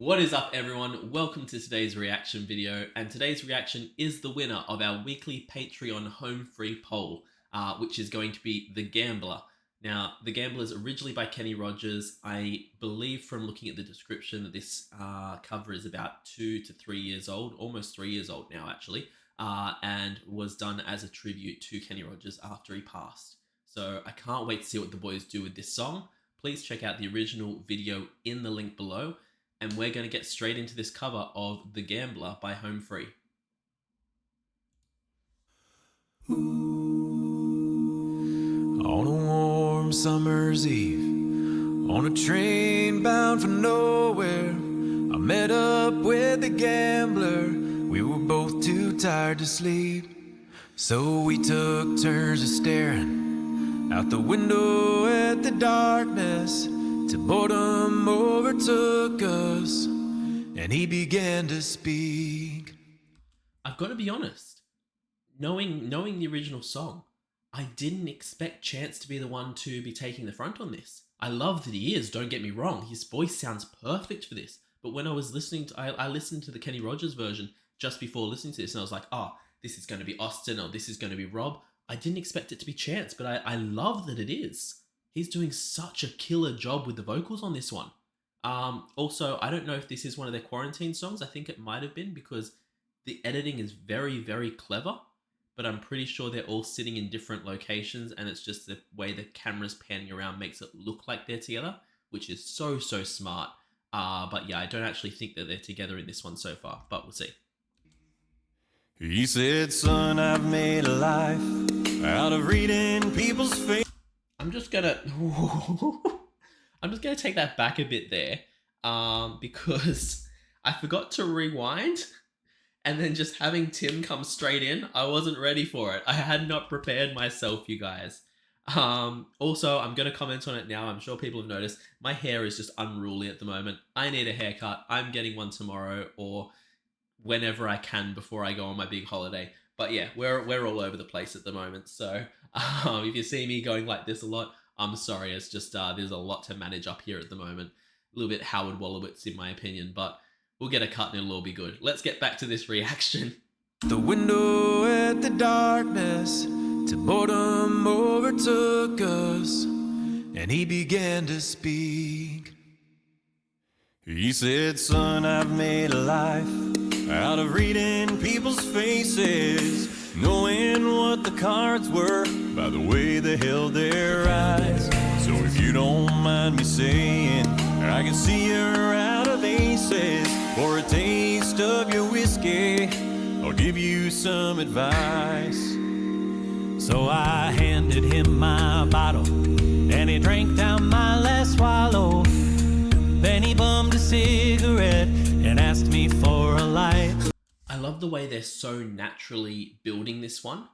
What is up, everyone? Welcome to today's reaction video, and today's reaction is the winner of our weekly Patreon home free poll, which is going to be The Gambler. Now, The Gambler is originally by Kenny Rogers. I believe from looking at the description that this cover is about 2 to 3 years old, almost 3 years old now actually, and was done as a tribute to Kenny Rogers after he passed. So I can't wait to see what the boys do with this song. Please check out the original video in the link below. And we're going to get straight into this cover of The Gambler by Home Free. On a warm summer's eve, on a train bound for nowhere, I met up with the gambler. We were both too tired to sleep, so we took turns of staring out the window at the darkness, till boredom overtook us, and he began to speak. I've got to be honest, knowing the original song, I didn't expect Chance to be the one to be taking the front on this. I love that he is, don't get me wrong, his voice sounds perfect for this, but when I was listening to, I listened to the Kenny Rogers version just before listening to this, and I was like, oh, this is going to be Austin, or this is going to be Rob. I didn't expect it to be Chance, but I love that it is. He's doing such a killer job with the vocals on this one. Also, I don't know if this is one of their quarantine songs. I think it might have been, because the editing is very, very clever, but I'm pretty sure they're all sitting in different locations, and it's just the way the camera's panning around makes it look like they're together, which is so smart. But yeah, I don't actually think that they're together in this one so far, but we'll see. He said, son, I've made a life out of reading people's faces. I'm just gonna take that back a bit there, because I forgot to rewind, and then just having Tim come straight in, I wasn't ready for it. I had not prepared myself, you guys. Also, I'm gonna comment on it now. I'm sure people have noticed my hair is just unruly at the moment. I need a haircut. I'm getting one tomorrow or whenever I can before I go on my big holiday. But yeah, we're all over the place at the moment. So if you see me going like this a lot, I'm sorry. It's just there's a lot to manage up here at the moment. A little bit Howard Wolowitz in my opinion, but we'll get a cut and it'll all be good. Let's get back to this reaction. The window at the darkness, till boredom overtook us, and he began to speak. He said, son, I've made a life out of reading people's faces, knowing what the cards were by the way they held their eyes. So if you don't mind me saying, I can see you're out of aces. For a taste of your whiskey, I'll give you some advice. So I handed him my bottle, and he drank down my last swallow. Then he bummed a cigarette and asked me for a light. I love the way they're so naturally building this one.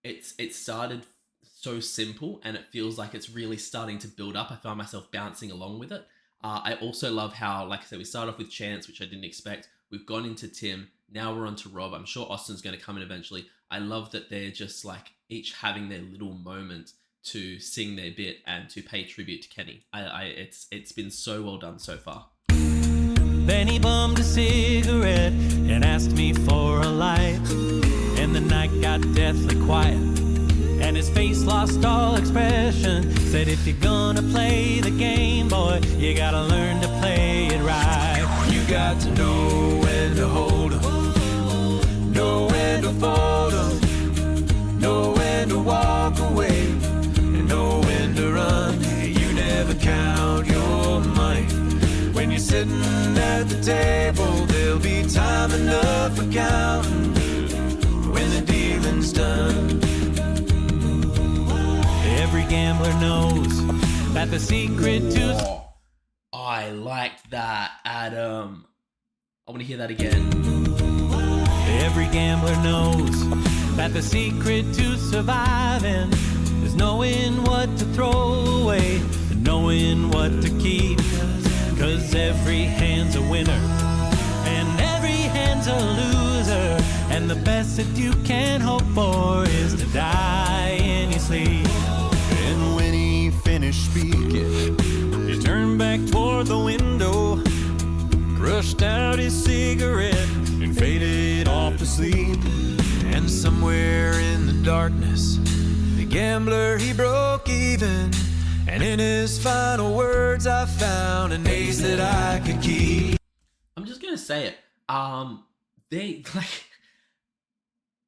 It started so simple, and it feels like it's really starting to build up. I found myself bouncing along with it. I also love how, like I said, we start off with Chance, which I didn't expect. We've gone into Tim. Now we're on to Rob. I'm sure Austin's going to come in eventually. I love that they're just like each having their little moment to sing their bit and to pay tribute to Kenny. It's been so well done so far. Then he bummed a cigarette and asked me for a light, and the night got deathly quiet, and his face lost all expression. Said, if you're gonna play the game, boy, you gotta learn to play it right. You got to know when to hold 'em, know when to fold 'em, know when to walk away, and know when to run. You never count your money when you're sitting at the table. There'll be time enough for counting when the dealing's done. Every gambler knows that the secret to... Oh, I liked that, Adam. I want to hear that again. Every gambler knows that the secret to surviving is knowing what to throw away and knowing what to keep. 'Cause every hand's a winner and every hand's a loser, and the best that you can hope for is to die in your sleep. And when he finished speaking, he turned back toward the window, crushed his cigarette and faded off to sleep. And somewhere in the darkness, the gambler, he broke even. And in his final words, I found an ace that I could keep. I'm just gonna say it. They like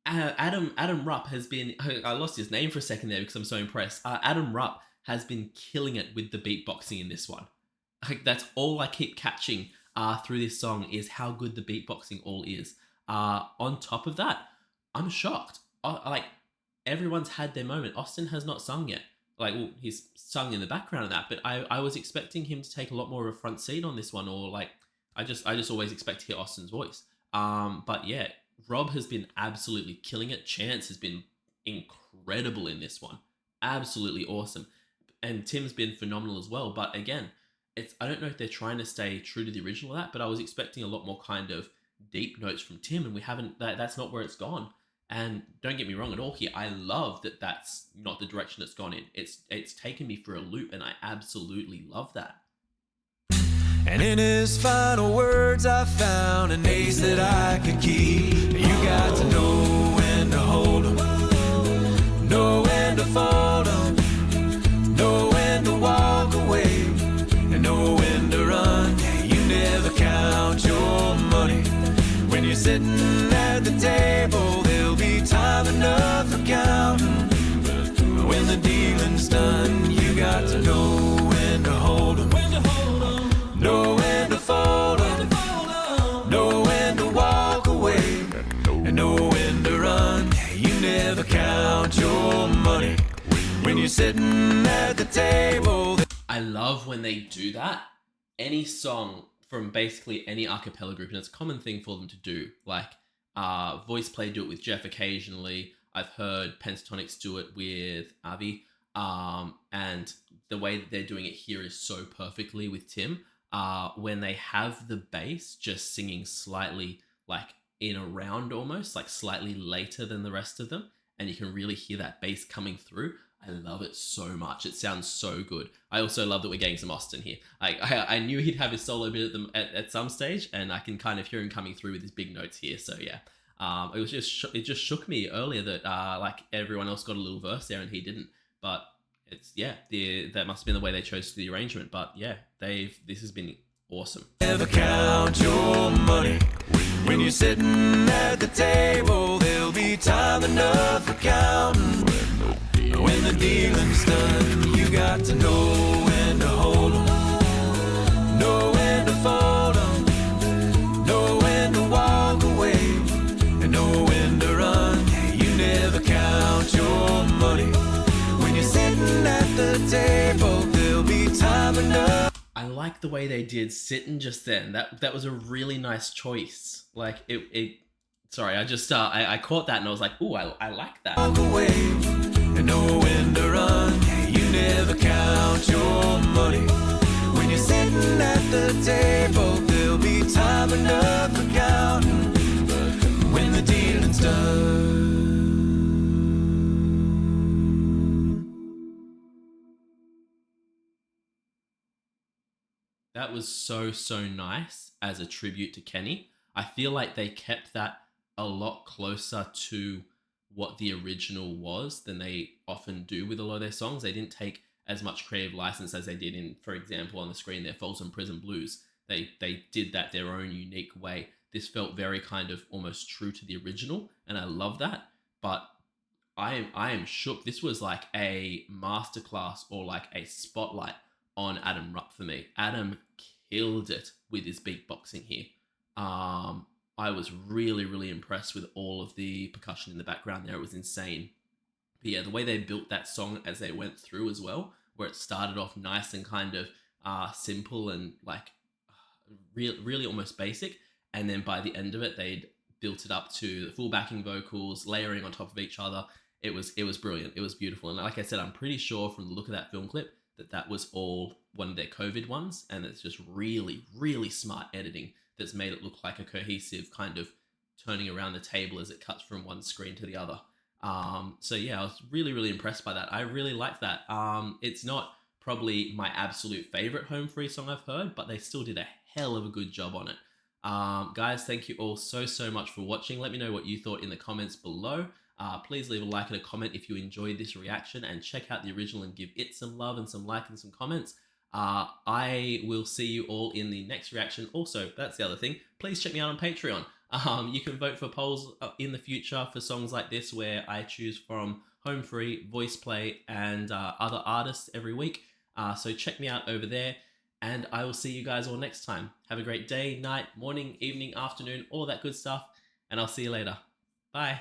Adam Rupp has been. I lost his name for a second there because I'm so impressed. Adam Rupp has been killing it with the beatboxing in this one. Like that's all I keep catching through this song is how good the beatboxing all is. On top of that, I'm shocked. Like everyone's had their moment. Austin has not sung yet. Like, well, he's sung in the background of that, but I was expecting him to take a lot more of a front seat on this one, or like I just always expect to hear Austin's voice. But yeah, Rob has been absolutely killing it. Chance has been incredible in this one, absolutely awesome, and Tim's been phenomenal as well. But again, I don't know if they're trying to stay true to the original of that, but I was expecting a lot more kind of deep notes from Tim, and we haven't. That's not where it's gone. And don't get me wrong at all here. I love that that's not the direction it's gone in. It's taken me for a loop, and I absolutely love that. And in his final words, I found an ace that I could keep. You got to know when to hold 'em, know when to fold 'em, know when to walk away, and know when to run. You never count your money when you're sitting at the table. There'll be time enough for counting. But when the dealing's done, you got to know when to hold 'em, know when to fold 'em, know when to walk away, and know when to run. You never count your money when you're sitting at the table. I love when they do that. Any song from basically any a cappella group, and it's a common thing for them to do. Like Voice Play do it with Jeff occasionally. I've heard Pentatonics do it with Avi. And the way that they're doing it here is so perfectly with Tim. When they have the bass just singing slightly like in a round almost, like slightly later than the rest of them, and you can really hear that bass coming through. I love it so much. It sounds so good. I also love that we're getting some Austin here. I knew he'd have his solo bit at some stage, and I can kind of hear him coming through with his big notes here. So yeah, it just shook me earlier that like everyone else got a little verse there and he didn't. But it's that must have been the way they chose the arrangement. But yeah, this has been awesome. Never count your money when you're sitting at the table. There'll be time enough for counting. When the dealing's done, you got to know when to hold 'em, know when to fold 'em, know when to walk away, and know when to run. You never count your money when you're sitting at the table. There'll be time enough. I like the way they did sitting just then. That was a really nice choice. Like it sorry, I just I caught that and I was like, ooh, I like that. Walk away and know when to run. You never count your money when you're sitting at the table. There'll be time enough for counting when the dealing's done. That was so nice as a tribute to Kenny. I feel like they kept that a lot closer to what the original was than they often do with a lot of their songs. They didn't take as much creative license as they did in, for example, on the screen there, Folsom Prison Blues. They did that their own unique way. This felt very kind of almost true to the original, and I love that. But I am shook. This was like a masterclass or like a spotlight on Adam Rupp for me. Adam killed it with his beatboxing here. I was really impressed with all of the percussion in the background there. It was insane. But yeah, the way they built that song as they went through as well, where it started off nice and kind of simple and like really almost basic, and then by the end of it, they'd built it up to the full backing vocals, layering on top of each other. It was brilliant. It was beautiful. And like I said, I'm pretty sure from the look of that film clip that was all one of their COVID ones, and it's just really smart editing that's made it look like a cohesive kind of turning around the table as it cuts from one screen to the other. So yeah, I was really impressed by that. I really like that. It's not probably my absolute favorite Home Free song I've heard, but they still did a hell of a good job on it. Guys, thank you all so much for watching. Let me know what you thought in the comments below. Please leave a like and a comment if you enjoyed this reaction, and check out the original and give it some love and some like and some comments. I will see you all in the next reaction. Also, that's the other thing. Please check me out on Patreon. You can vote for polls in the future for songs like this where I choose from Home Free, Voice Play, and other artists every week. So check me out over there, and I will see you guys all next time. Have a great day, night, morning, evening, afternoon, all that good stuff, and I'll see you later. Bye.